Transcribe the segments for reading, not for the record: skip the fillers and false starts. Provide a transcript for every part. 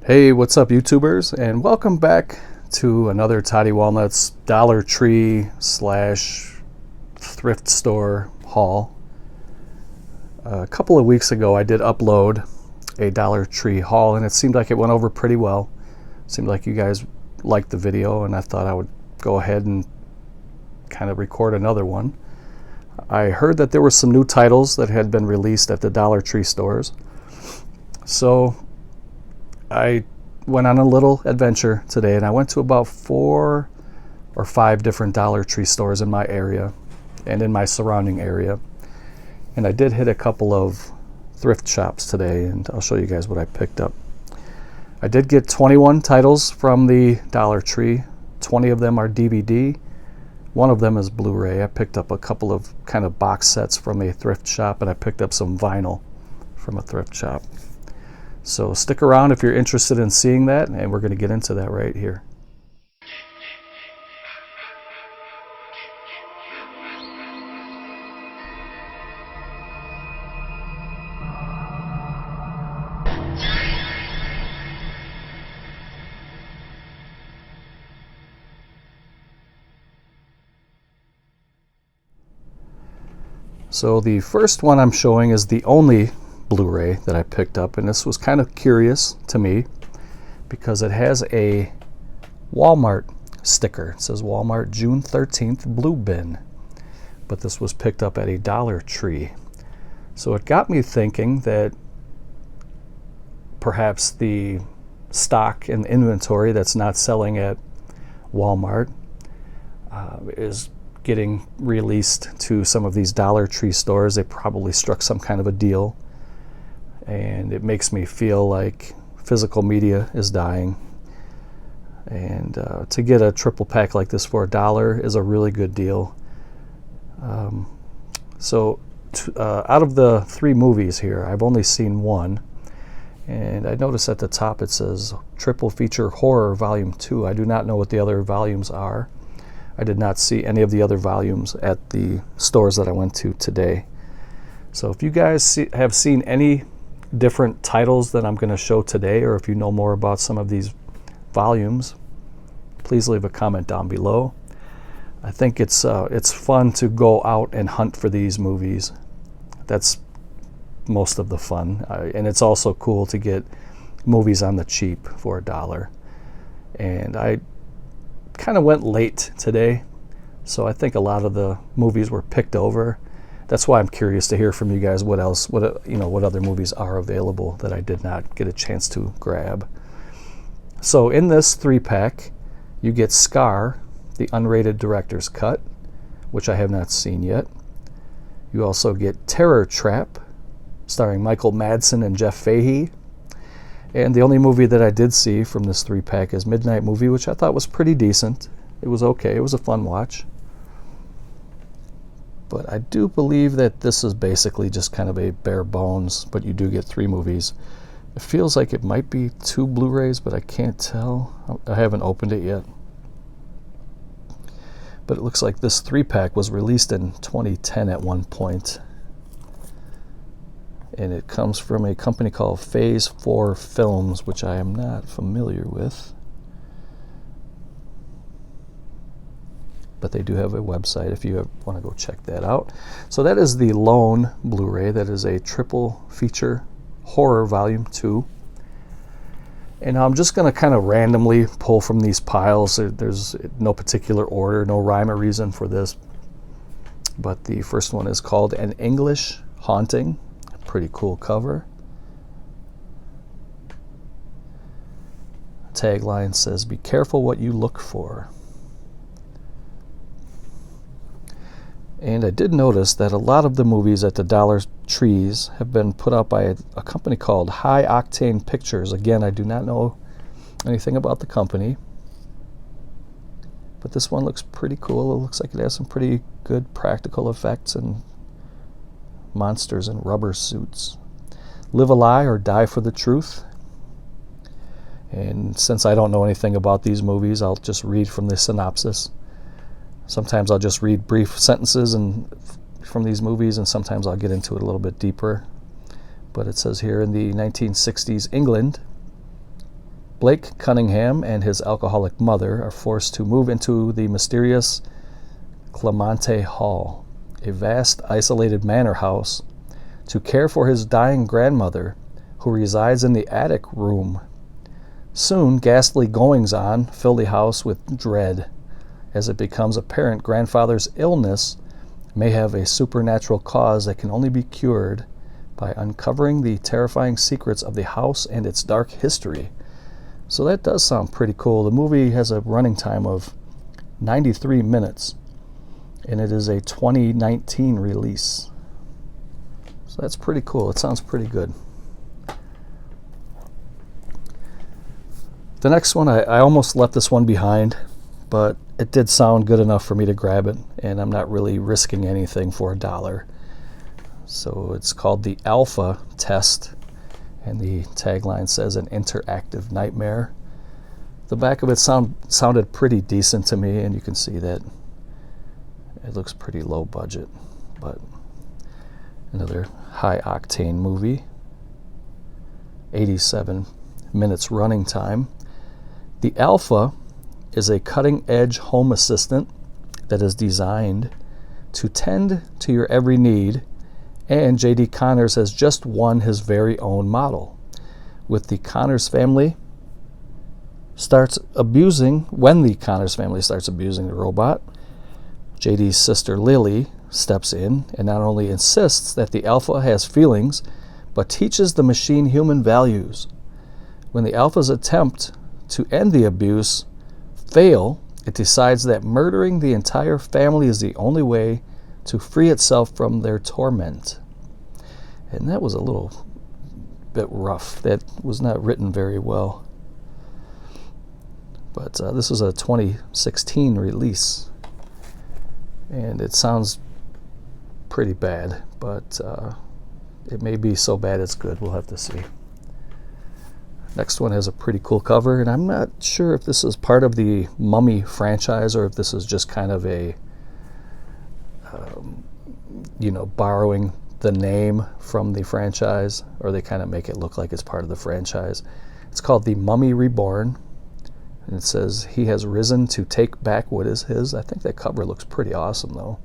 Hey, what's up, YouTubers? And welcome back to another Toddy Walnuts Dollar Tree slash thrift store haul. A couple of weeks ago, I did upload a Dollar Tree haul, and it seemed like it went over pretty well. It seemed like you guys liked the video, and I thought I would go ahead and kind of record another one. I heard that there were some new titles that had been released at the Dollar Tree stores. So I went on a little adventure today, and I went to about 4 or 5 different Dollar Tree stores in my area and in my surrounding area. And I did hit a couple of thrift shops today, and I'll show you guys what I picked up. I did get 21 titles from the Dollar Tree. 20 of them are DVD. One of them is Blu Ray. I picked up a couple of kind of box sets from a thrift shop, and I picked up some vinyl from a thrift shop. So stick around if you're interested in seeing that, and we're going to get into that right here. So the first one I'm showing is the only Blu Ray that I picked up, and this was kind of curious to me because it has a Walmart sticker. It says Walmart June 13th Blue Bin, but this was picked up at a Dollar Tree. So it got me thinking that perhaps the stock and inventory that's not selling at Walmart is getting released to some of these Dollar Tree stores. They probably struck some kind of a deal, and it makes me feel like physical media is dying. And to get a triple pack like this for $1 is a really good deal. So out of the 3 movies here, I've only seen one, and I notice at the top it says Triple Feature Horror Volume 2. I do not know what the other volumes are. I did not see any of the other volumes at the stores that I went to today. So if you guys have seen any different titles that I'm going to show today, or if you know more about some of these volumes, please leave a comment down below. I think it's fun to go out and hunt for these movies. That's most of the fun, and it's also cool to get movies on the cheap for $1. And I kind of went late today, so I think a lot of the movies were picked over. That's why I'm curious to hear from you guys what other movies are available that I did not get a chance to grab. So in this 3-pack, you get Scar, the unrated director's cut, which I have not seen yet. You also get Terror Trap, starring Michael Madsen and Jeff Fahey. And the only movie that I did see from this 3-pack is Midnight Movie, which I thought was pretty decent. It was okay. It was a fun watch. But I do believe that this is basically just kind of a bare bones, but you do get 3 movies. It feels like it might be 2 Blu-rays, but I can't tell. I haven't opened it yet. But it looks like this 3-pack was released in 2010 at one point. And it comes from a company called Phase 4 Films, which I am not familiar with. But they do have a website if you want to go check that out. So that is the lone Blu-ray. That is a triple feature horror volume 2. And I'm just going to kind of randomly pull from these piles. There's no particular order, no rhyme or reason for this. But the first one is called An English Haunting. Pretty cool cover. Tagline says, "Be careful what you look for." And I did notice that a lot of the movies at the Dollar Trees have been put out by a company called High Octane Pictures. Again, I do not know anything about the company, but this one looks pretty cool. It looks like it has some pretty good practical effects and monsters in rubber suits. Live a Lie or Die for the Truth. And since I don't know anything about these movies, I'll just read from the synopsis. Sometimes I'll just read brief sentences from these movies, and sometimes I'll get into it a little bit deeper. But it says here, in the 1960s England, Blake Cunningham and his alcoholic mother are forced to move into the mysterious Clemente Hall, a vast, isolated manor house, to care for his dying grandmother, who resides in the attic room. Soon, ghastly goings-on fill the house with dread, as it becomes apparent grandfather's illness may have a supernatural cause that can only be cured by uncovering the terrifying secrets of the house and its dark history. So that does sound pretty cool. The movie has a running time of 93 minutes, and it is a 2019 release. So that's pretty cool. It sounds pretty good. The next one, I almost left this one behind, but it did sound good enough for me to grab it, and I'm not really risking anything for $1. So it's called The Alpha Test, and the tagline says an interactive nightmare. The back of it sounded pretty decent to me, and you can see that it looks pretty low budget, but another high octane movie. 87 minutes running time. The Alpha is a cutting-edge home assistant that is designed to tend to your every need, and J.D. Connors has just won his very own model. When the Connors family starts abusing the robot, J.D.'s sister Lily steps in and not only insists that the Alpha has feelings, but teaches the machine human values. When the Alpha's attempt to end the abuse fail, it decides that murdering the entire family is the only way to free itself from their torment. And that was a little bit rough. That was not written very well. But this was a 2016 release, and it sounds pretty bad, but it may be so bad it's good. We'll have to see. Next one has a pretty cool cover, and I'm not sure if this is part of the Mummy franchise or if this is just kind of a, borrowing the name from the franchise, or they kind of make it look like it's part of the franchise. It's called The Mummy Reborn, and it says, "He has risen to take back what is his." I think that cover looks pretty awesome, though.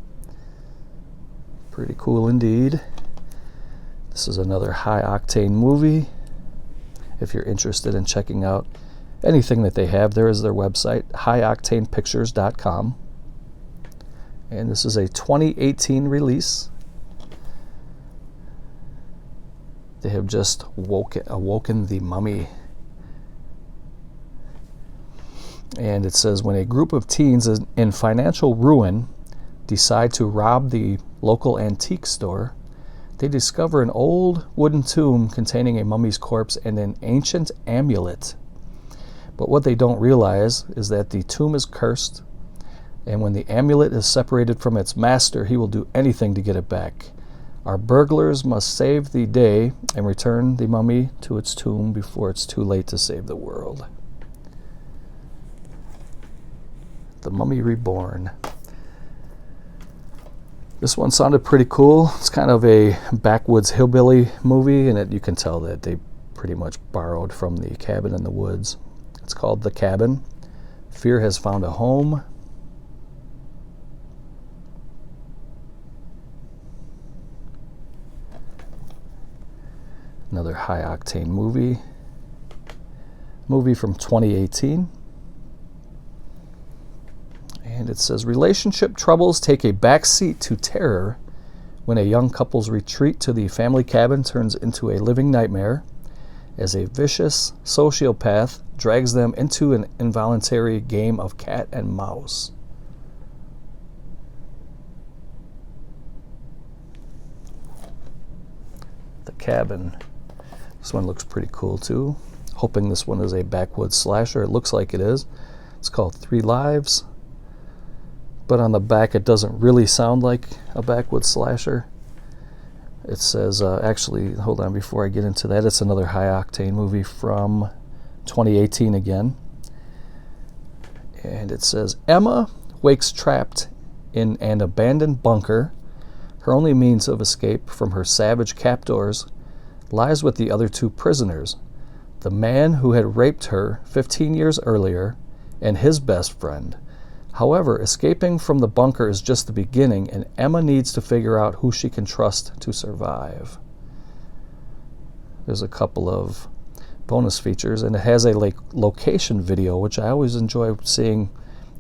Pretty cool indeed. This is another high-octane movie. If you're interested in checking out anything that they have, there is their website, highoctanepictures.com. And this is a 2018 release. They have just awoken the mummy. And it says, when a group of teens in financial ruin decide to rob the local antique store, they discover an old wooden tomb containing a mummy's corpse and an ancient amulet. But what they don't realize is that the tomb is cursed, and when the amulet is separated from its master, he will do anything to get it back. Our burglars must save the day and return the mummy to its tomb before it's too late to save the world. The Mummy Reborn. This one sounded pretty cool. It's kind of a backwoods hillbilly movie, and you can tell that they pretty much borrowed from the Cabin in the Woods. It's called The Cabin. Fear has found a home. Another high-octane movie. Movie from 2018. And it says, relationship troubles take a backseat to terror when a young couple's retreat to the family cabin turns into a living nightmare as a vicious sociopath drags them into an involuntary game of cat and mouse. The Cabin. This one looks pretty cool too. Hoping this one is a backwoods slasher. It looks like it is. It's called 3 Lives. But on the back, it doesn't really sound like a backwoods slasher. It says, actually, hold on, before I get into that, it's another high-octane movie from 2018 again. And it says, Emma wakes trapped in an abandoned bunker. Her only means of escape from her savage captors lies with the other 2 prisoners, the man who had raped her 15 years earlier, and his best friend. However, escaping from the bunker is just the beginning, and Emma needs to figure out who she can trust to survive. There's a couple of bonus features, and it has a location video, which I always enjoy seeing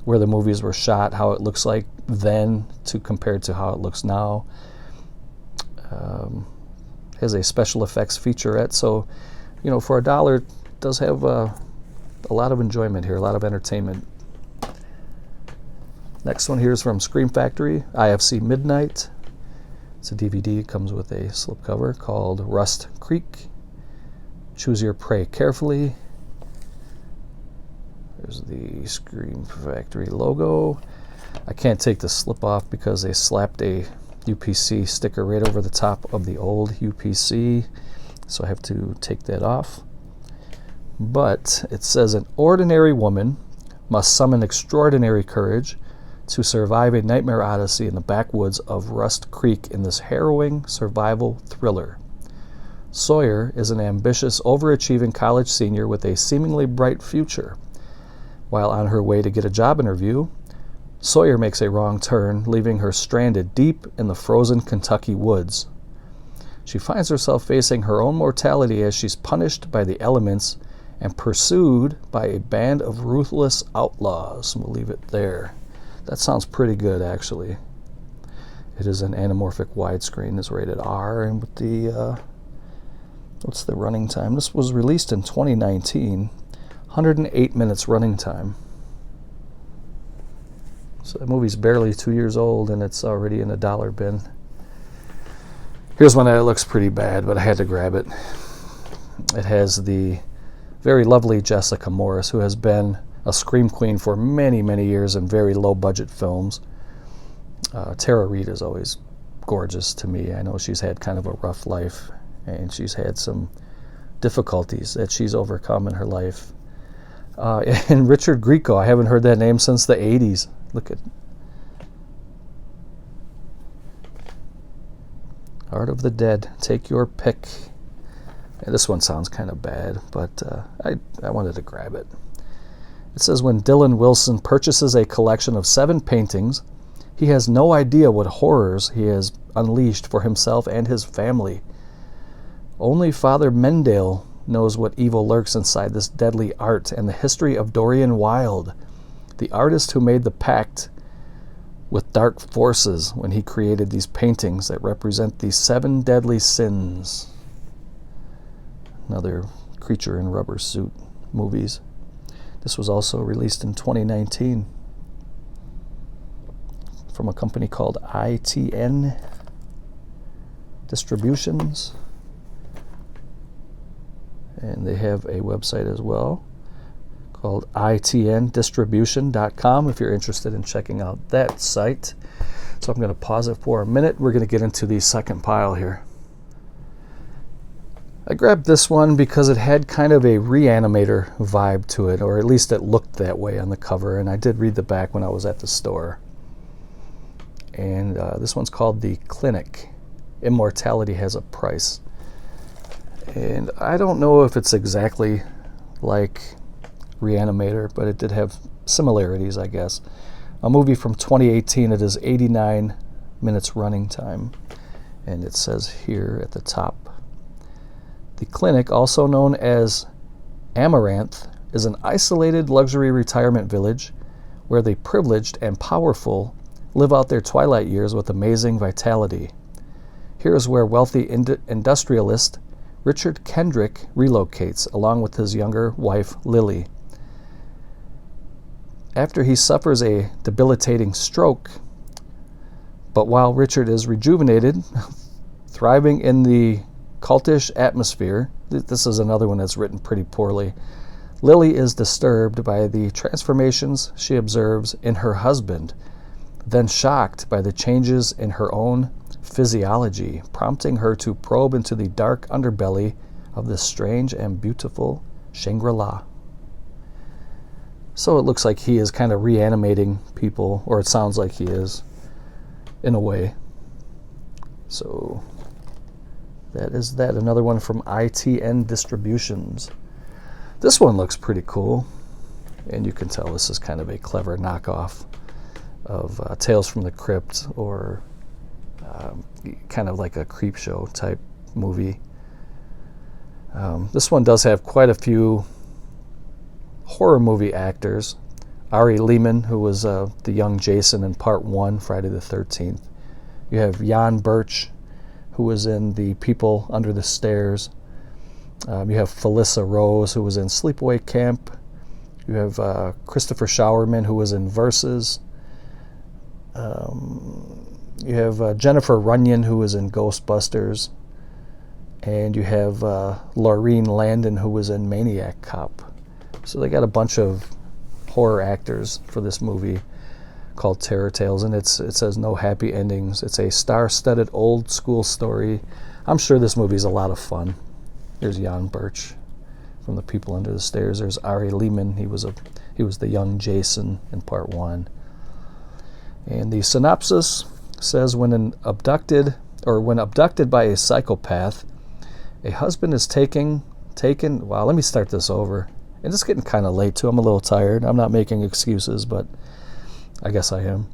where the movies were shot, how it looks like then compared to how it looks now. Has a special effects featurette, so for $1 it does have a lot of enjoyment here, a lot of entertainment. Next one here is from Scream Factory, IFC Midnight. It's a DVD, it comes with a slipcover called Rust Creek. Choose your prey carefully. There's the Scream Factory logo. I can't take the slip off because they slapped a UPC sticker right over the top of the old UPC, so I have to take that off. But it says an ordinary woman must summon extraordinary courage to survive a nightmare odyssey in the backwoods of Rust Creek in this harrowing survival thriller. Sawyer is an ambitious, overachieving college senior with a seemingly bright future. While on her way to get a job interview, Sawyer makes a wrong turn, leaving her stranded deep in the frozen Kentucky woods. She finds herself facing her own mortality as she's punished by the elements and pursued by a band of ruthless outlaws. We'll leave it there. That sounds pretty good, actually. It is an anamorphic widescreen. It's rated R, and with the what's the running time? This was released in 2019. 108 minutes running time. So the movie's barely 2 years old, and it's already in a $1 bin. Here's one that looks pretty bad, but I had to grab it. It has the very lovely Jessica Morris, who has been a scream queen for many, many years in very low-budget films. Tara Reid is always gorgeous to me. I know she's had kind of a rough life, and she's had some difficulties that she's overcome in her life. And Richard Grieco, I haven't heard that name since the 80s. Look at Art of the Dead. Take your pick. Yeah, this one sounds kind of bad, but I wanted to grab it. It says, when Dylan Wilson purchases a collection of 7 paintings, he has no idea what horrors he has unleashed for himself and his family. Only Father Mendale knows what evil lurks inside this deadly art and the history of Dorian Wilde, the artist who made the pact with dark forces when he created these paintings that represent the 7 deadly sins. Another creature in rubber suit movies. This was also released in 2019 from a company called ITN Distributions. And they have a website as well called itndistribution.com if you're interested in checking out that site. So I'm going to pause it for a minute. We're going to get into the second pile here. I grabbed this one because it had kind of a Reanimator vibe to it, or at least it looked that way on the cover, and I did read the back when I was at the store. And this one's called The Clinic. Immortality Has a Price. And I don't know if it's exactly like Reanimator, but it did have similarities, I guess. A movie from 2018. It is 89 minutes running time. And it says here at the top, The Clinic, also known as Amaranth, is an isolated luxury retirement village where the privileged and powerful live out their twilight years with amazing vitality. Here is where wealthy industrialist Richard Kendrick relocates, along with his younger wife, Lily. After he suffers a debilitating stroke, but while Richard is rejuvenated, thriving in the cultish atmosphere, this is another one that's written pretty poorly, Lily is disturbed by the transformations she observes in her husband, then shocked by the changes in her own physiology, prompting her to probe into the dark underbelly of this strange and beautiful Shangri-La. So it looks like he is kind of reanimating people, or it sounds like he is, in a way. So that is that. Another one from ITN Distributions. This one looks pretty cool, and you can tell this is kind of a clever knockoff of Tales from the Crypt, or kind of like a creep show type movie. This one does have quite a few horror movie actors. Ari Lehman, who was the young Jason in Part 1, Friday the 13th. You have Jan Birch, who was in The People Under the Stairs. You have Felissa Rose, who was in Sleepaway Camp. You have Christopher Showerman, who was in Versus. You have Jennifer Runyon, who was in Ghostbusters. And you have Laureen Landon, who was in Maniac Cop. So they got a bunch of horror actors for this movie called Terror Tales, and it says no happy endings. It's a star-studded old school story. I'm sure this movie's a lot of fun. There's Jan Birch from The People Under the Stairs. There's Ari Lehman. He was the young Jason in Part 1. And the synopsis says when abducted by a psychopath, a husband is taken. Wow, let me start this over. And it's getting kind of late too. I'm a little tired. I'm not making excuses, but I guess I am.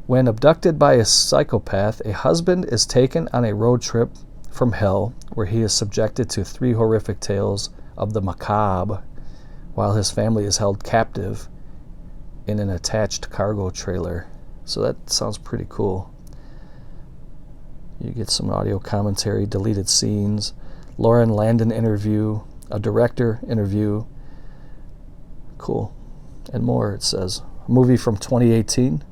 When abducted by a psychopath, a husband is taken on a road trip from hell, where he is subjected to 3 horrific tales of the macabre, while his family is held captive in an attached cargo trailer. So that sounds pretty cool. You get some audio commentary, deleted scenes, Lauren Landon interview, a director interview. Cool. And more, it says. A movie from 2018.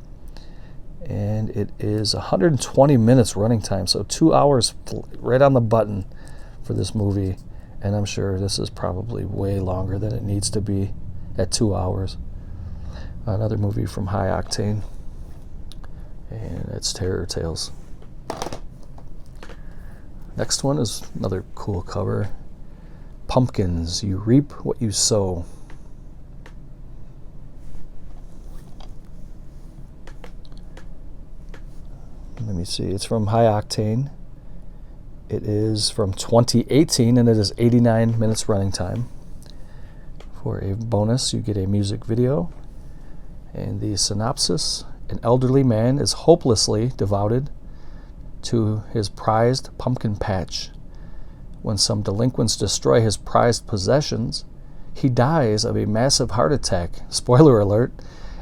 And it is 120 minutes running time. So 2 hours right on the button for this movie. And I'm sure this is probably way longer than it needs to be at 2 hours. Another movie from High Octane. And it's Terror Tales. Next one is another cool cover. Pumpkins, you reap what you sow. Let me see, it's from High Octane. It is from 2018, and it is 89 minutes running time. For a bonus, you get a music video. And the synopsis: an elderly man is hopelessly devoted to his prized pumpkin patch. When some delinquents destroy his prized possessions, he dies of a massive heart attack, spoiler alert,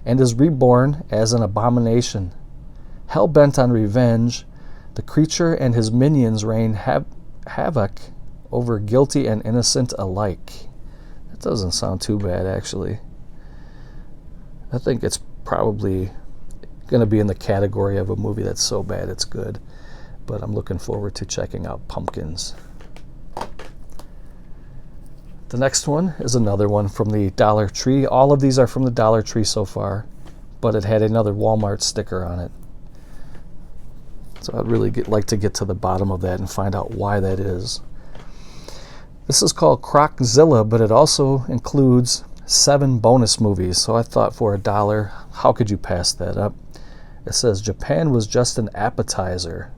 and is reborn as an abomination. Hell-bent on revenge, the creature and his minions rain havoc over guilty and innocent alike. That doesn't sound too bad, actually. I think it's probably going to be in the category of a movie that's so bad it's good. But I'm looking forward to checking out Pumpkins. The next one is another one from the Dollar Tree. All of these are from the Dollar Tree so far, but it had another Walmart sticker on it. So I'd really like to get to the bottom of that and find out why that is. This is called Croczilla, but it also includes 7 bonus movies. So I thought for $1, how could you pass that up? It says Japan was just an appetizer.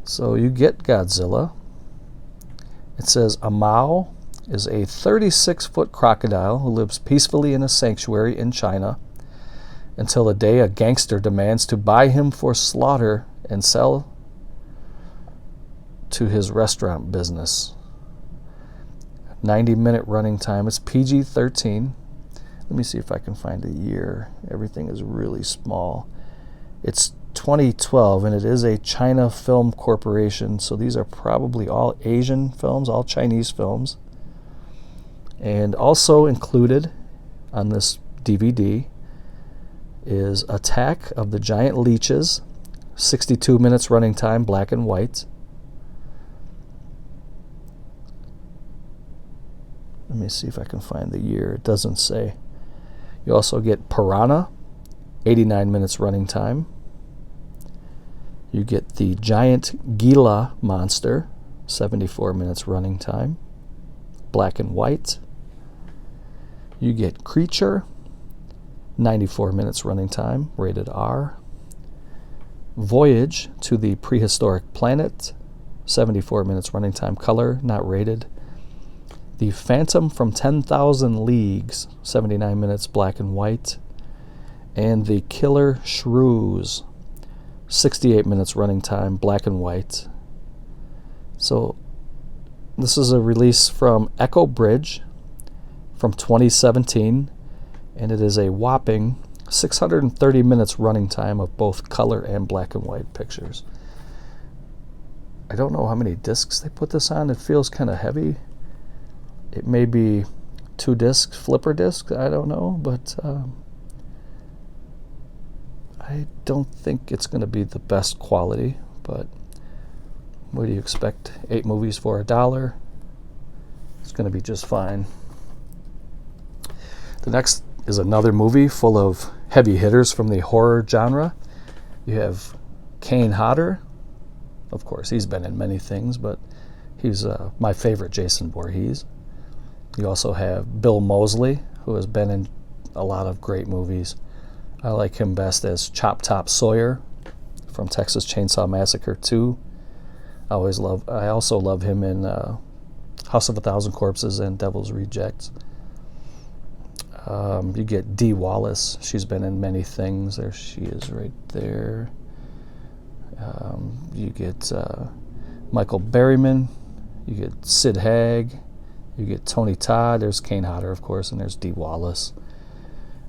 So you get Godzilla. It says Amao is a 36-foot crocodile who lives peacefully in a sanctuary in China until the day a gangster demands to buy him for slaughter and sell to his restaurant business. 90-minute running time. It's PG-13. Let me see if I can find a year. Everything is really small. It's 2012, and it is a China Film Corporation, so these are probably all Asian films, all Chinese films. And also included on this DVD is Attack of the Giant Leeches, 62 minutes running time, black and white. Let me see if I can find the year. It doesn't say. You also get Piranha, 89 minutes running time. You get the Giant Gila Monster, 74 minutes running time, black and white. You get Creature, 94 minutes running time, rated R. Voyage to the Prehistoric Planet, 74 minutes running time. Color, not rated. The Phantom from 10,000 Leagues, 79 minutes, black and white. And The Killer Shrews, 68 minutes running time, black and white. So this is a release from Echo Bridge from 2017, and it is a whopping 630 minutes running time of both color and black and white pictures. I don't know how many discs they put this on. It feels kind of heavy. It may be 2 discs, flipper discs, I don't know, but I don't think it's going to be the best quality, but what do you expect? 8 movies for $1. It's going to be just fine. The next is another movie full of heavy hitters from the horror genre. You have Kane Hodder. Of course, he's been in many things, but he's my favorite Jason Voorhees. You also have Bill Moseley, who has been in a lot of great movies. I like him best as Chop Top Sawyer from Texas Chainsaw Massacre 2. I also love him in House of a Thousand Corpses and Devil's Rejects. You get Dee Wallace. She's been in many things. There she is right there. You get Michael Berryman. You get Sid Haig. You get Tony Todd. There's Kane Hodder, of course, and there's Dee Wallace.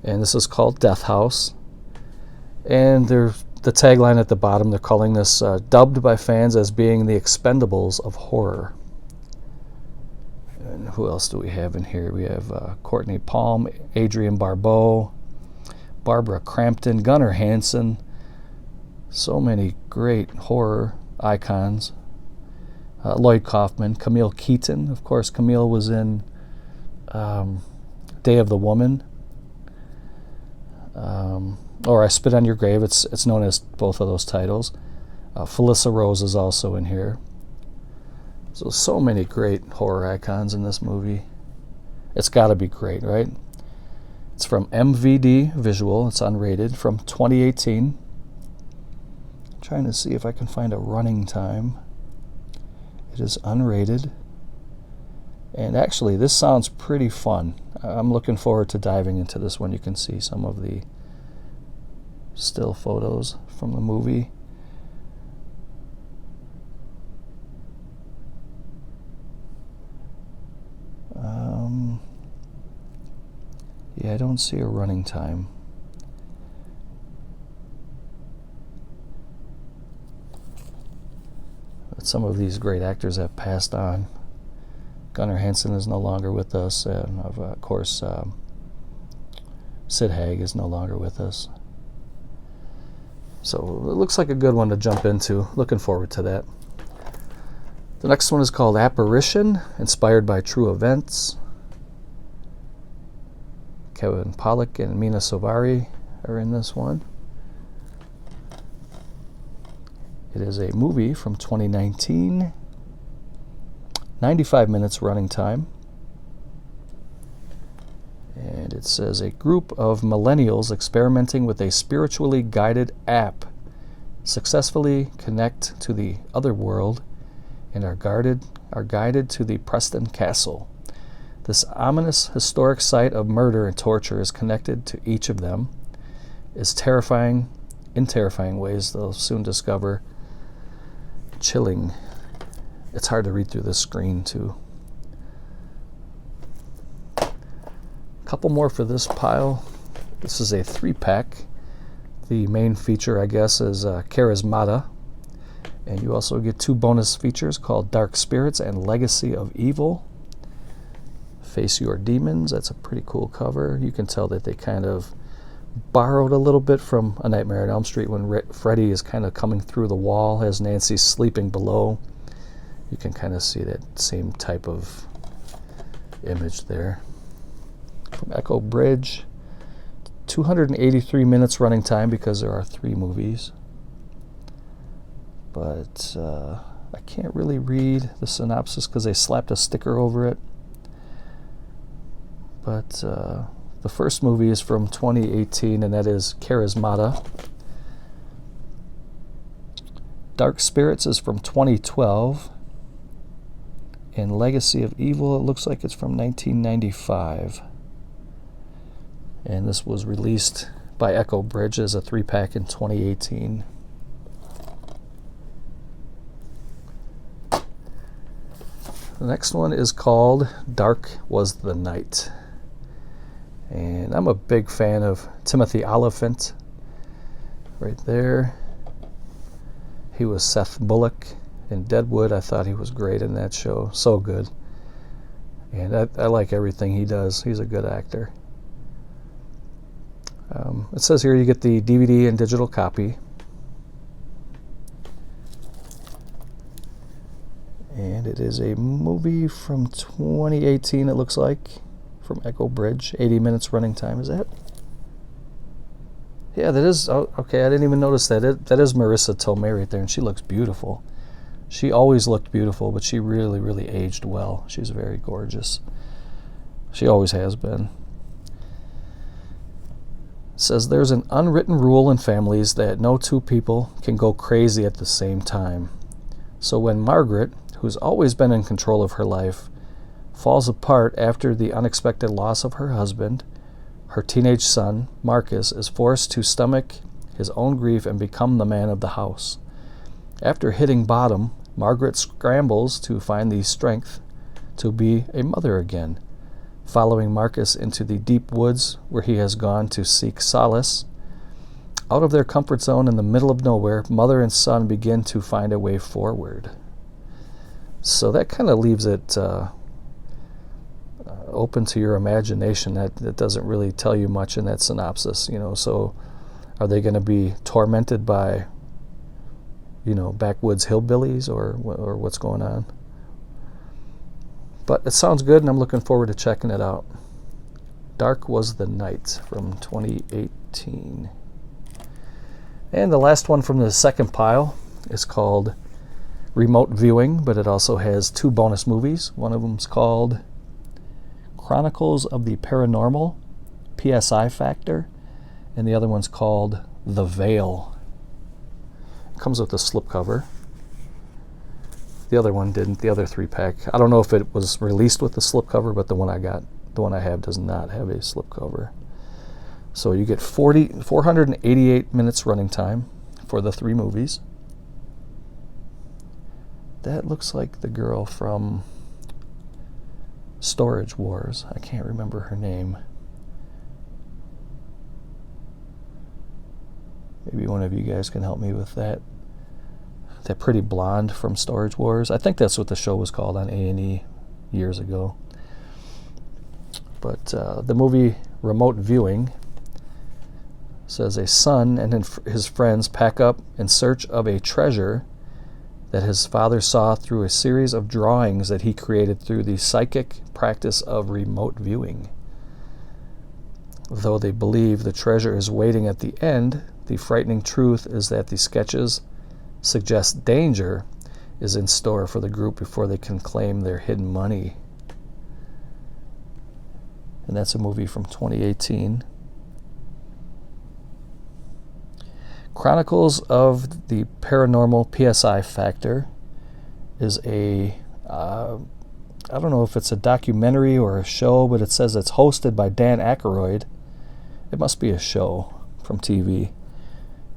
And this is called Death House. And there's the tagline at the bottom. They're calling this, dubbed by fans as being the Expendables of horror. And who else do we have in here? We have Courtney Palm, Adrienne Barbeau, Barbara Crampton, Gunnar Hansen. So many great horror icons. Lloyd Kaufman, Camille Keaton. Of course, Camille was in Day of the Woman. Or I Spit on Your Grave. It's known as both of those titles. Felissa Rose is also in here. So many great horror icons in this movie. It's got to be great, right? It's from MVD Visual. It's unrated from 2018. I'm trying to see if I can find a running time. It is unrated. And actually, this sounds pretty fun. I'm looking forward to diving into this one. You can see some of the still photos from the movie. Yeah, I don't see a running time. But some of these great actors have passed on. Gunnar Hansen is no longer with us, and of course, Sid Haig is no longer with us. So it looks like a good one to jump into. Looking forward to that. The next one is called Apparition, inspired by true events. Kevin Pollak and Mina Sovari are in this one. It is a movie from 2019. 95 minutes running time. And it says a group of millennials experimenting with a spiritually guided app successfully connect to the other world and are guided to the Preston Castle. This ominous historic site of murder and torture is connected to each of them. Is terrifying in terrifying ways they'll soon discover. Chilling. It's hard to read through this screen too. A couple more for this pile. This is a 3-pack. The main feature, I guess, is Charismata. And you also get 2 bonus features called Dark Spirits and Legacy of Evil. Face Your Demons. That's a pretty cool cover. You can tell that they kind of borrowed a little bit from A Nightmare on Elm Street when Freddy is kind of coming through the wall as Nancy's sleeping below. You can kind of see that same type of image there. From Echo Bridge, 283 minutes running time because there are 3 movies. But I can't really read the synopsis because they slapped a sticker over it. But the first movie is from 2018, and that is Charismata. Dark Spirits is from 2012. And Legacy of Evil, it looks like it's from 1995. And this was released by Echo Bridge as a 3-pack in 2018. The next one is called Dark Was the Night. And I'm a big fan of Timothy Olyphant. Right there. He was Seth Bullock in Deadwood. I thought he was great in that show. So good. And I like everything he does. He's a good actor. It says here you get the DVD and digital copy. And it is a movie from 2018, it looks like, from Echo Bridge. 80 minutes running time. Is that? Yeah, that is. Oh, okay, I didn't even notice that. That is Marissa Tomei right there, and she looks beautiful. She always looked beautiful, but she really, really aged well. She's very gorgeous. She always has been. It says there's an unwritten rule in families that no two people can go crazy at the same time. So when Margaret, who's always been in control of her life, falls apart after the unexpected loss of her husband, her teenage son, Marcus, is forced to stomach his own grief and become the man of the house. After hitting bottom, Margaret scrambles to find the strength to be a mother again, following Marcus into the deep woods where he has gone to seek solace. Out of their comfort zone in the middle of nowhere, mother and son begin to find a way forward. So that kind of leaves it open to your imagination. That doesn't really tell you much in that synopsis, you know. So are they going to be tormented by, you know, backwoods hillbillies, or what's going on? But it sounds good, and I'm looking forward to checking it out. Dark Was the Night from 2018. And the last one from the second pile is called Remote Viewing, but it also has 2 bonus movies. One of them's called Chronicles of the Paranormal, PSI Factor, and the other one's called The Veil. It comes with a slipcover. The other one didn't, the other 3-pack. I don't know if it was released with the slipcover, but the one I have does not have a slipcover. So you get 488 minutes running time for the 3 movies. That looks like the girl from Storage Wars. I can't remember her name. Maybe one of you guys can help me with that. That pretty blonde from Storage Wars. I think that's what the show was called on A&E years ago. But the movie Remote Viewing says a son and his friends pack up in search of a treasure that his father saw through a series of drawings that he created through the psychic practice of remote viewing. Though they believe the treasure is waiting at the end, the frightening truth is that the sketches suggest danger is in store for the group before they can claim their hidden money. And that's a movie from 2018. Chronicles of the Paranormal PSI Factor is a, I don't know if it's a documentary or a show, but it says it's hosted by Dan Aykroyd. It must be a show from TV,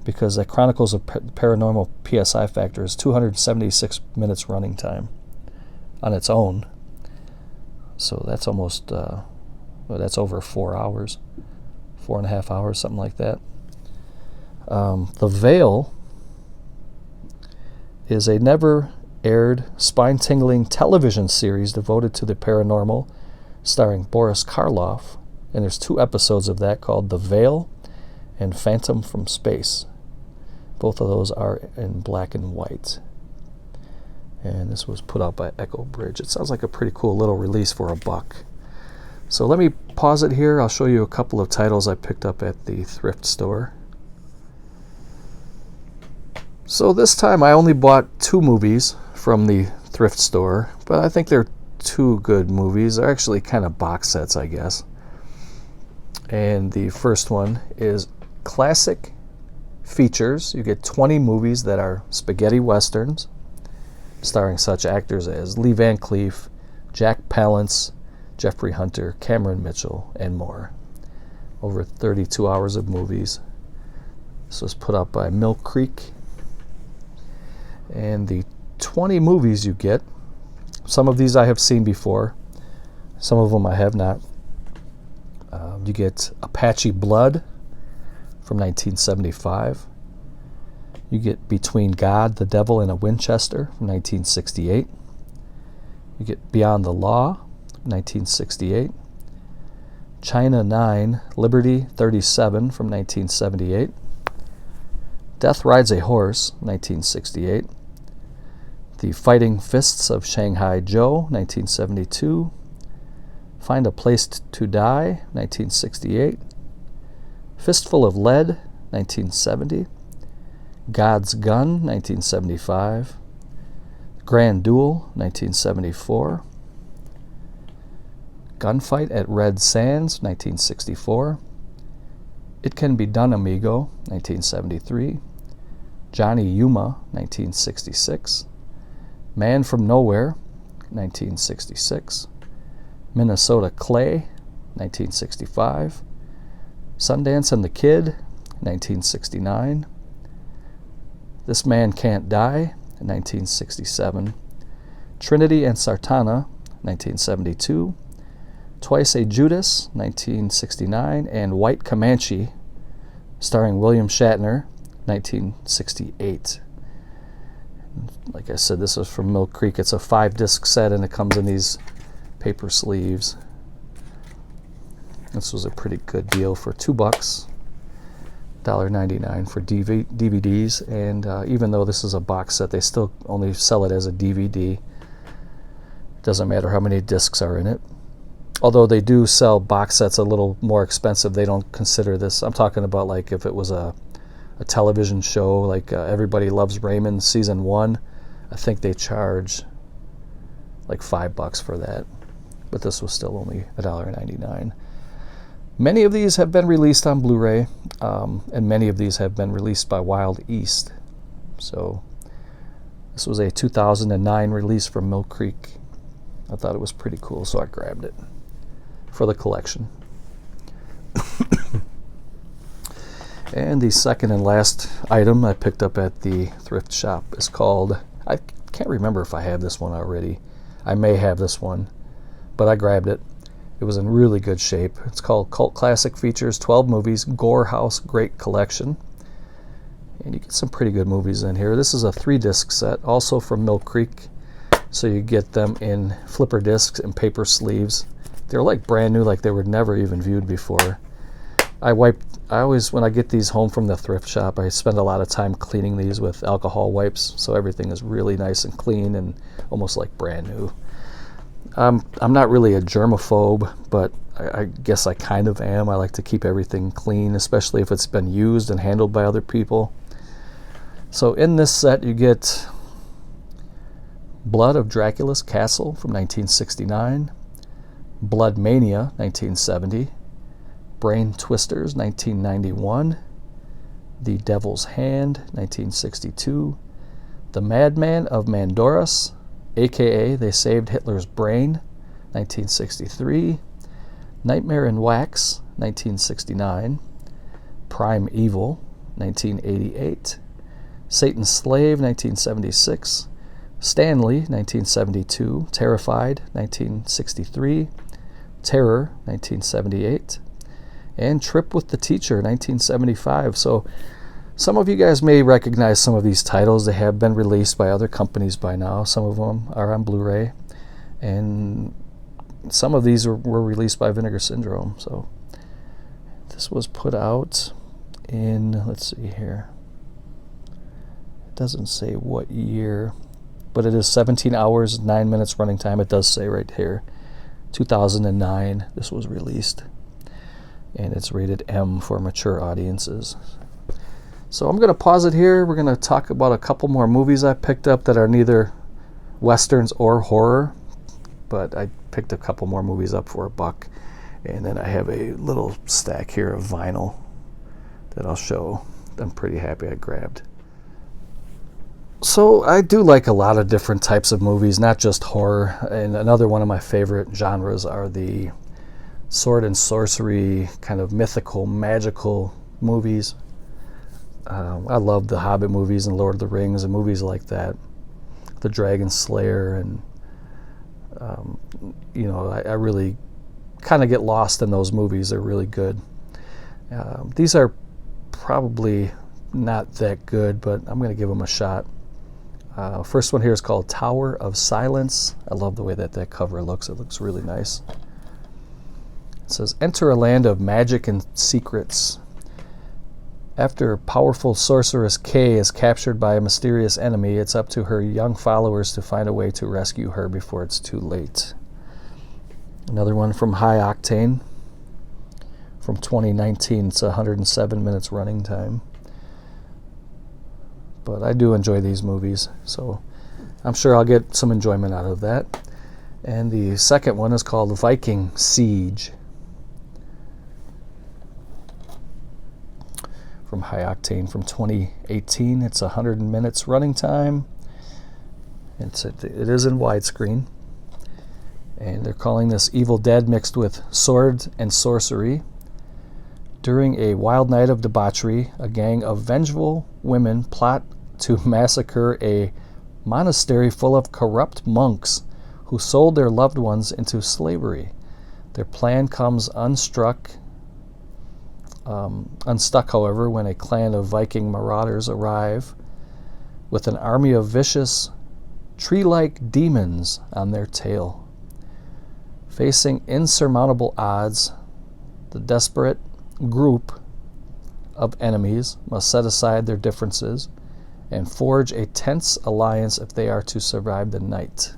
because the Chronicles of Paranormal PSI Factor is 276 minutes running time on its own. So that's almost, that's over 4 hours, 4.5 hours, something like that. The Veil is a never-aired, spine-tingling television series devoted to the paranormal, starring Boris Karloff, and there's 2 episodes of that called The Veil and Phantom from Space. Both of those are in black and white. And this was put out by Echo Bridge. It sounds like a pretty cool little release for $1. So let me pause it here. I'll show you a couple of titles I picked up at the thrift store. So this time I only bought 2 movies from the thrift store, but I think they're 2 good movies. They're actually kind of box sets, I guess. And the first one is Classic features, you get 20 movies that are spaghetti westerns, starring such actors as Lee Van Cleef, Jack Palance, Jeffrey Hunter, Cameron Mitchell, and more. Over 32 hours of movies. This was put up by Mill Creek. And the 20 movies you get, some of these I have seen before, some of them I have not. You get Apache Blood from 1975. You get Between God, the Devil, and a Winchester from 1968. You get Beyond the Law, 1968. China 9, Liberty 37 from 1978. Death Rides a Horse, 1968. The Fighting Fists of Shanghai Joe, 1972. Find a Place to Die, 1968. Fistful of Lead, 1970. God's Gun, 1975. Grand Duel, 1974. Gunfight at Red Sands, 1964. It Can Be Done, Amigo, 1973. Johnny Yuma, 1966. Man from Nowhere, 1966. Minnesota Clay, 1965. Sundance and the Kid, 1969. This Man Can't Die, 1967. Trinity and Sartana, 1972. Twice a Judas, 1969. And White Comanche, starring William Shatner, 1968. Like I said, this was from Mill Creek. It's a 5-disc set, and it comes in these paper sleeves. This was a pretty good deal for $2, $1.99 for DVDs. And even though this is a box set, they still only sell it as a DVD. Doesn't matter how many discs are in it. Although they do sell box sets a little more expensive. They don't consider this. I'm talking about like if it was a television show like Everybody Loves Raymond season 1, I think they charge like $5 for that, but this was still only $1.99. Many of these have been released on Blu Ray, and many of these have been released by Wild East. So this was a 2009 release from Mill Creek. I thought it was pretty cool, so I grabbed it for the collection. And the second and last item I picked up at the thrift shop is called, I can't remember if I have this one already. I may have this one, but I grabbed it. It was in really good shape. It's called Cult Classic Features 12 Movies Gore House Great Collection. And you get some pretty good movies in here. This is a 3-disc set, also from Mill Creek. So you get them in flipper discs and paper sleeves. They're like brand new, like they were never even viewed before. I always, when I get these home from the thrift shop, I spend a lot of time cleaning these with alcohol wipes, so everything is really nice and clean and almost like brand new. I'm not really a germaphobe, but I guess I kind of am. I like to keep everything clean, especially if it's been used and handled by other people. So in this set you get Blood of Dracula's Castle from 1969, Blood Mania 1970, Brain Twisters 1991, The Devil's Hand 1962, The Madman of Mandoras, aka They Saved Hitler's Brain 1963, Nightmare in Wax 1969, Prime Evil 1988, Satan's Slave 1976, Stanley 1972, Terrified 1963, Terror 1978, and Trip with the Teacher 1975. So some of you guys may recognize some of these titles. They have been released by other companies by now. Some of them are on Blu Ray, and some of these were released by Vinegar Syndrome. So this was put out in, let's see here, it doesn't say what year, but it is 17 hours 9 minutes running time. It does say right here 2009 this was released, and it's rated M for mature audiences. So I'm going to pause it here. We're going to talk about a couple more movies I picked up that are neither westerns or horror, but I picked a couple more movies up for $1, and then I have a little stack here of vinyl that I'll show I'm pretty happy I grabbed. So I do like a lot of different types of movies, not just horror. And another one of my favorite genres are the sword and sorcery, kind of mythical, magical movies. I love the Hobbit movies and Lord of the Rings and movies like that. The Dragon Slayer, and I really kind of get lost in those movies. They're really good. These are probably not that good, but I'm going to give them a shot. First one here is called Tower of Silence. I love the way that cover looks. It looks really nice. It says, enter a land of magic and secrets. After powerful sorceress Kay is captured by a mysterious enemy, it's up to her young followers to find a way to rescue her before it's too late. Another one from High Octane from 2019. It's 107 minutes running time. But I do enjoy these movies, so I'm sure I'll get some enjoyment out of that. And the second one is called Viking Siege from High Octane from 2018. It's 100 minutes running time. It is in widescreen. And they're calling this Evil Dead mixed with sword and sorcery. During a wild night of debauchery, a gang of vengeful women plot to massacre a monastery full of corrupt monks who sold their loved ones into slavery. Their plan comes unstuck, however, when a clan of Viking marauders arrive with an army of vicious, tree-like demons on their tail. Facing insurmountable odds, the desperate group of enemies must set aside their differences and forge a tense alliance if they are to survive the night.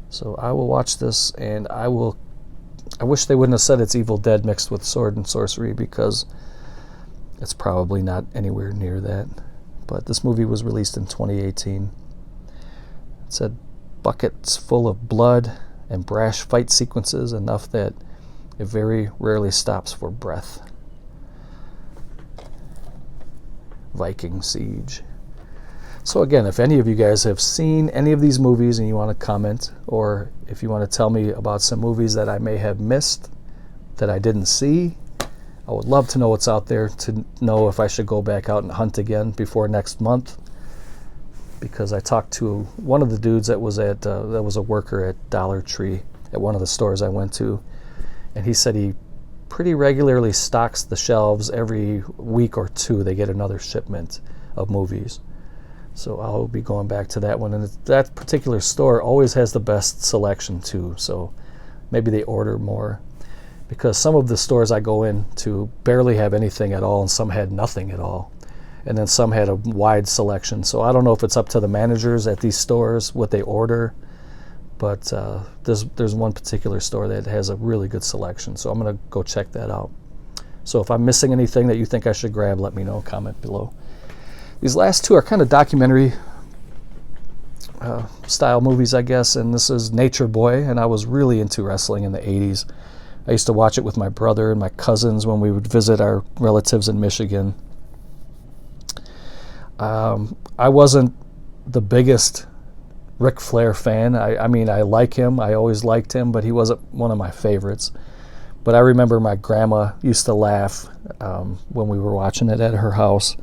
So I will watch this, and I wish they wouldn't have said it's Evil Dead mixed with sword and sorcery, because it's probably not anywhere near that. But this movie was released in 2018. It said buckets full of blood and brash fight sequences, enough that it very rarely stops for breath. Viking Siege. So again, if any of you guys have seen any of these movies and you want to comment, or if you want to tell me about some movies that I may have missed that I didn't see, I would love to know what's out there, to know if I should go back out and hunt again before next month. Because I talked to one of the dudes that was a worker at Dollar Tree at one of the stores I went to, and he said he pretty regularly stocks the shelves. Every week or two they get another shipment of movies. So I'll be going back to that one, and that particular store always has the best selection too, so maybe they order more, because some of the stores I go into barely have anything at all, and some had nothing at all, and then some had a wide selection. So I don't know if it's up to the managers at these stores what they order, but there's one particular store that has a really good selection, so I'm going to go check that out. So if I'm missing anything that you think I should grab, let me know, comment below. These last two are kind of documentary style movies, I guess, and this is Nature Boy, and I was really into wrestling in the 80s. I used to watch it with my brother and my cousins when we would visit our relatives in Michigan. I wasn't the biggest Ric Flair fan. I mean, I like him. I always liked him, but he wasn't one of my favorites. But I remember my grandma used to laugh when we were watching it at her house.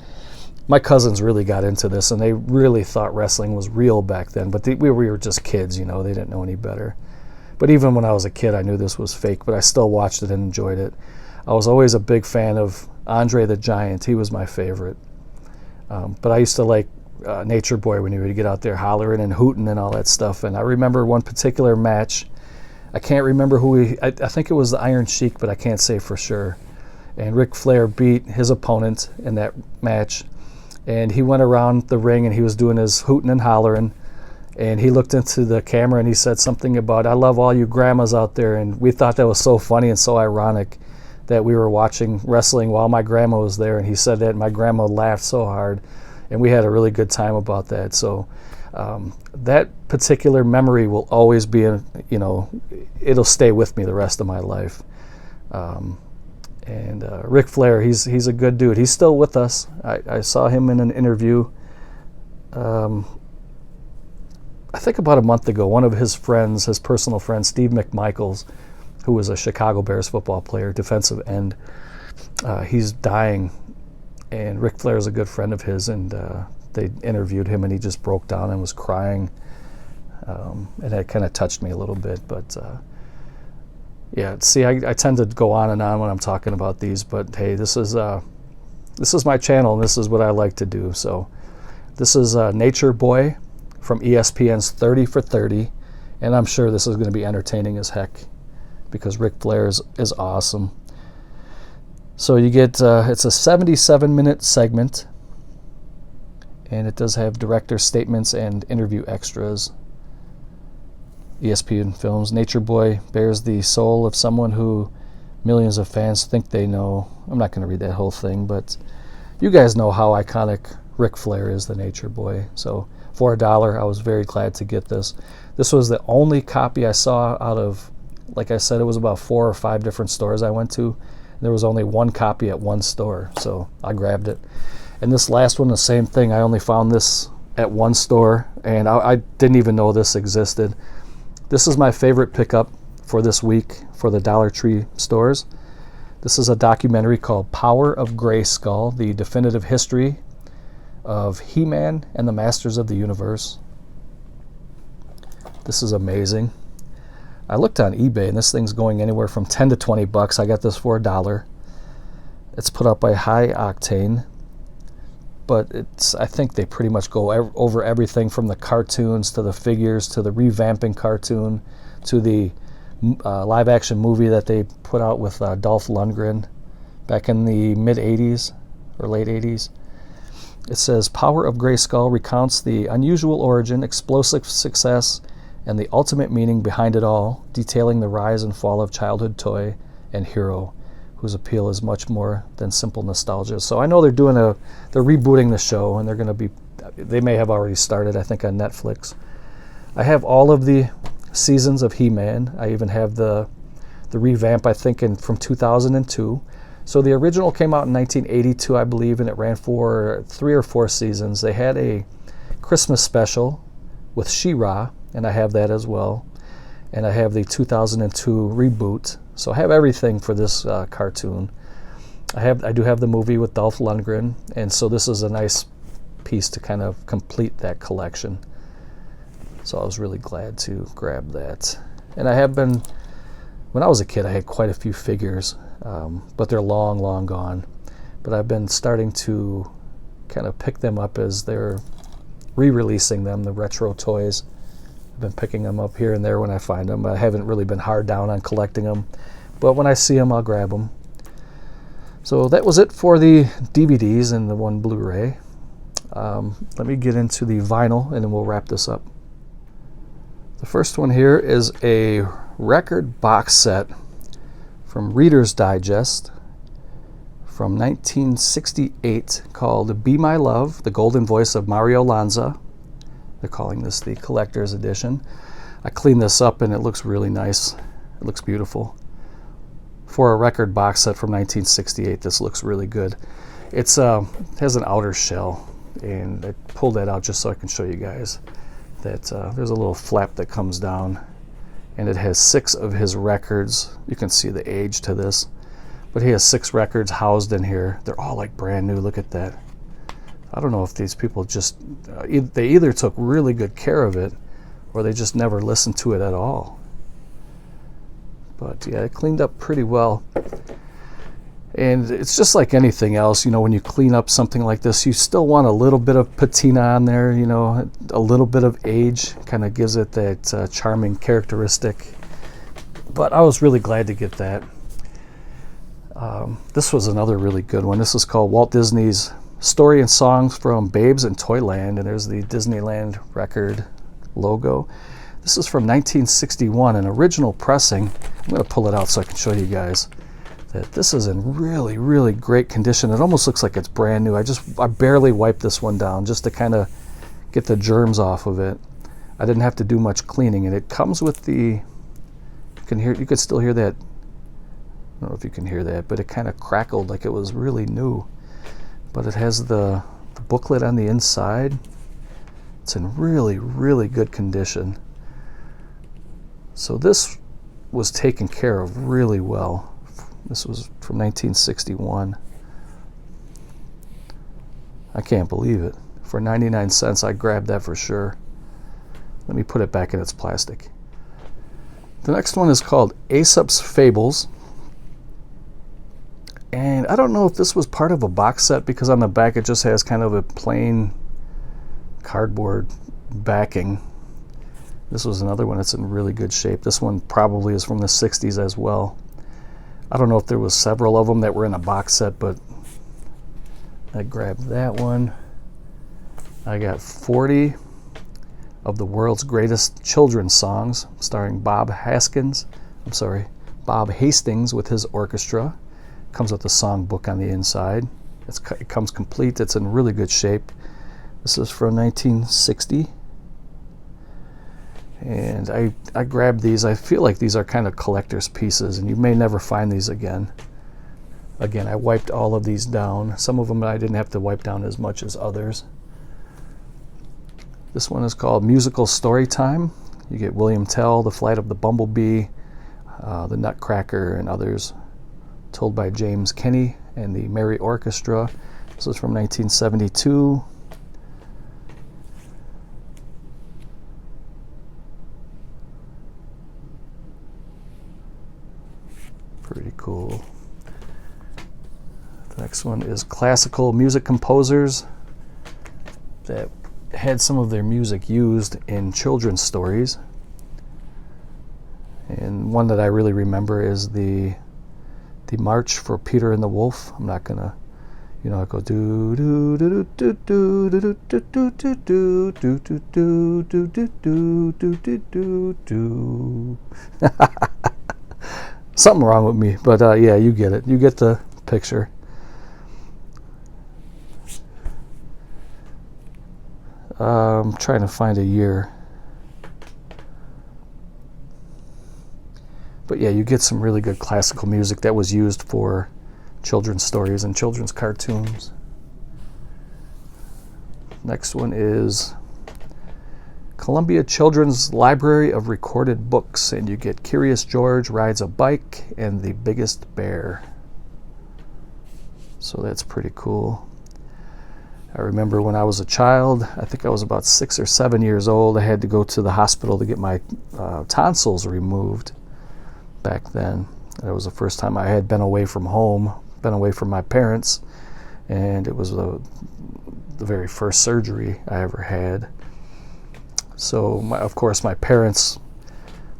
My cousins really got into this, and they really thought wrestling was real back then. But we were just kids, you know. They didn't know any better. But even when I was a kid, I knew this was fake, but I still watched it and enjoyed it. I was always a big fan of Andre the Giant. He was my favorite. But I used to like Nature Boy when he would get out there hollering and hooting and all that stuff. And I remember one particular match. I can't remember who I think it was the Iron Sheik, but I can't say for sure. And Ric Flair beat his opponent in that match. And he went around the ring and he was doing his hooting and hollering. And he looked into the camera and he said something about, "I love all you grandmas out there." And we thought that was so funny and so ironic that we were watching wrestling while my grandma was there. And he said that, and my grandma laughed so hard. And we had a really good time about that. So that particular memory will always be, it'll stay with me the rest of my life. And Ric Flair, he's a good dude. He's still with us. I saw him in an interview, I think about a month ago. One of his friends, his personal friend, Steve McMichaels, who was a Chicago Bears football player, defensive end, he's dying. And Ric Flair is a good friend of his, and they interviewed him, and he just broke down and was crying. And it kind of touched me a little bit, but yeah, see, I tend to go on and on when I'm talking about these, but hey, this is my channel, and this is what I like to do. So this is Nature Boy from ESPN's 30 for 30, and I'm sure this is going to be entertaining as heck because Ric Flair is awesome. So you get, it's a 77-minute segment, and it does have director statements and interview extras. ESPN Films. Nature Boy bears the soul of someone who millions of fans think they know. I'm not going to read that whole thing, but you guys know how iconic Ric Flair is, the Nature Boy. So for $1, I was very glad to get this. This was the only copy I saw out of, like I said, it was about 4 or 5 different stores I went to. There was only one copy at one store, so I grabbed it. And this last one, the same thing. I only found this at one store, and I didn't even know this existed. This is my favorite pickup for this week for the Dollar Tree stores. This is a documentary called Power of Grayskull, the definitive history of He-Man and the Masters of the Universe. This is amazing. I looked on eBay, and this thing's going anywhere from 10 to 20 bucks. I got this for $1. It's put out by High Octane, but I think they pretty much go over everything from the cartoons to the figures to the revamping cartoon to the live-action movie that they put out with Dolph Lundgren back in the mid-'80s or late '80s. It says, Power of Grayskull recounts the unusual origin, explosive success, and the ultimate meaning behind it all, detailing the rise and fall of childhood toy and hero, whose appeal is much more than simple nostalgia. So I know they're rebooting the show, and they may have already started, I think, on Netflix. I have all of the seasons of He-Man. I even have the revamp, I think, from 2002. So the original came out in 1982, I believe, and it ran for 3 or 4 seasons. They had a Christmas special with She-Ra, and I have that as well. And I have the 2002 reboot. So I have everything for this cartoon. I do have the movie with Dolph Lundgren, and so this is a nice piece to kind of complete that collection. So I was really glad to grab that. And I have been, when I was a kid, I had quite a few figures, but they're long, long gone. But I've been starting to kind of pick them up as they're re-releasing them, the retro toys. I've been picking them up here and there when I find them. I haven't really been hard down on collecting them, but when I see them, I'll grab them. So that was it for the DVDs and the one Blu Ray. Let me get into the vinyl, and then we'll wrap this up. The first one here is a record box set from Reader's Digest from 1968 called Be My Love, the Golden Voice of Mario Lanza. They're calling this the collector's edition. I cleaned this up, and it looks really nice. It looks beautiful. For a record box set from 1968, this looks really good. It has an outer shell, and I pulled that out just so I can show you guys that there's a little flap that comes down, and it has 6 of his records. You can see the age to this, but he has 6 records housed in here. They're all like brand new. Look at that. I don't know if these people just, they either took really good care of it or they just never listened to it at all. But yeah, it cleaned up pretty well. And it's just like anything else, when you clean up something like this, you still want a little bit of patina on there, a little bit of age, kind of gives it that charming characteristic. But I was really glad to get that. This was another really good one. This is called Walt Disney's Story and Songs from Babes in Toyland, and there's the Disneyland record logo. This is from 1961, an original pressing. I'm going to pull it out so I can show you guys that this is in really, really great condition. It almost looks like it's brand new. I barely wiped this one down just to kind of get the germs off of it. I didn't have to do much cleaning, and it comes with the, you can still hear that don't know if you can hear that, but it kind of crackled like it was really new. But it has the booklet on the inside. It's in really, really good condition. So this was taken care of really well. This was from 1961. I can't believe it. For 99 cents, I grabbed that for sure. Let me put it back in its plastic. The next one is called Aesop's Fables. And I don't know if this was part of a box set, because on the back it just has kind of a plain cardboard backing. This was another one that's in really good shape. This one probably is from the 60s as well. I don't know if there was several of them that were in a box set, but I grabbed that one. I got 40 of the world's greatest children's songs, starring Bob Hastings with his orchestra. Comes with a song book on the inside. It comes complete. It's in really good shape. This is from 1960. And I grabbed these. I feel like these are kind of collector's pieces, and you may never find these again. Again, I wiped all of these down. Some of them I didn't have to wipe down as much as others. This one is called Musical Story Time. You get William Tell, The Flight of the Bumblebee, The Nutcracker, and others. Told by James Kenney and the Merry Orchestra. This is from 1972. Pretty cool. The next one is classical music composers that had some of their music used in children's stories. And one that I really remember is the March for Peter and the Wolf. I'm not gonna, I go do do do do do do do do do do do do do do do do do. Something wrong with me, but yeah, you get it. You get the picture. I'm trying to find a year. But yeah, you get some really good classical music that was used for children's stories and children's cartoons. Next one is Columbia Children's Library of Recorded Books, and you get Curious George Rides a Bike and The Biggest Bear. So that's pretty cool. I remember when I was a child, I think I was about 6 or 7 years old, I had to go to the hospital to get my tonsils removed. Back then, it was the first time I had been away from home, been away from my parents, and it was the very first surgery I ever had. So, of course, my parents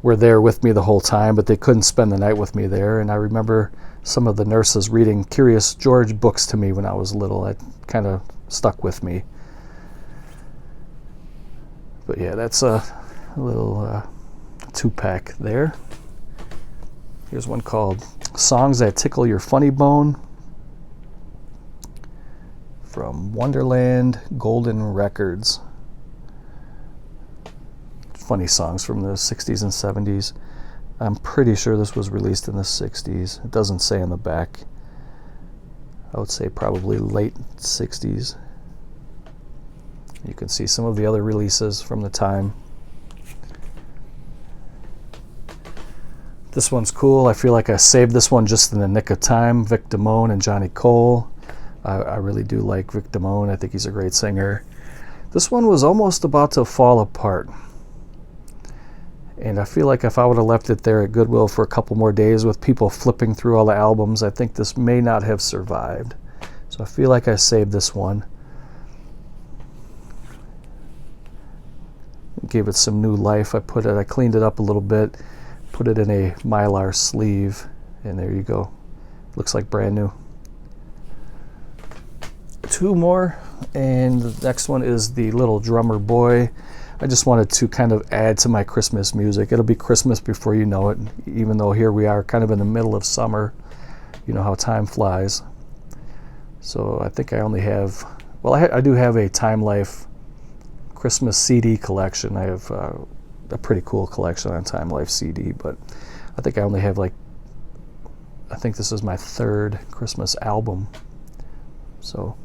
were there with me the whole time, but they couldn't spend the night with me there. And I remember some of the nurses reading Curious George books to me when I was little. It kind of stuck with me. But yeah, that's a little 2-pack there. Here's one called Songs That Tickle Your Funny Bone from Wonderland Golden Records. Funny songs from the 60s and 70s. I'm pretty sure this was released in the 60s. It doesn't say on the back. I would say probably late 60s. You can see some of the other releases from the time. This one's cool. I feel like I saved this one just in the nick of time. Vic Damone and Johnny Cole. I really do like Vic Damone. I think he's a great singer. This one was almost about to fall apart. And I feel like if I would have left it there at Goodwill for a couple more days with people flipping through all the albums, I think this may not have survived. So I feel like I saved this one. Gave it some new life. I cleaned it up a little bit, put it in a Mylar sleeve, and there you go. Looks like brand new. 2 more, and the next one is The Little Drummer Boy. I just wanted to kind of add to my Christmas music. It'll be Christmas before you know it, even though here we are kind of in the middle of summer. You know how time flies. So I think I only have, well, I do have a Time Life Christmas CD collection. I have a pretty cool collection on Time Life CD, but I think I only have like I think this is my third Christmas album. So,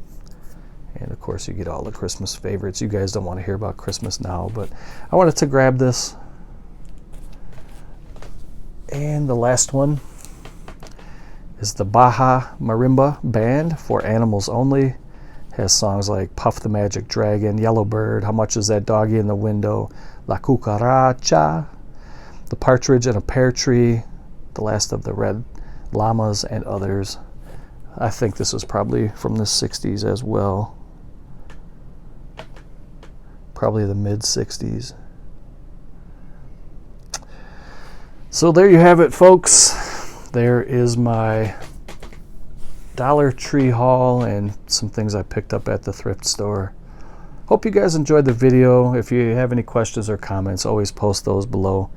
and of course you get all the Christmas favorites. You guys don't want to hear about Christmas now, but I wanted to grab this. And the last one is the Baja Marimba Band for Animals Only. Has songs like Puff the Magic Dragon, Yellow Bird, How Much Is That Doggy in the Window, La Cucaracha, The Partridge in a Pear Tree, The Last of the Red Llamas, and others. I think this was probably from the 60s as well. Probably the mid-60s. So there you have it, folks. There is my Dollar Tree haul and some things I picked up at the thrift store. Hope you guys enjoyed the video. If you have any questions or comments, always post those below.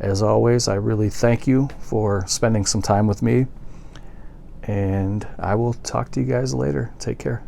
As always, I really thank you for spending some time with me, and I will talk to you guys later. Take care.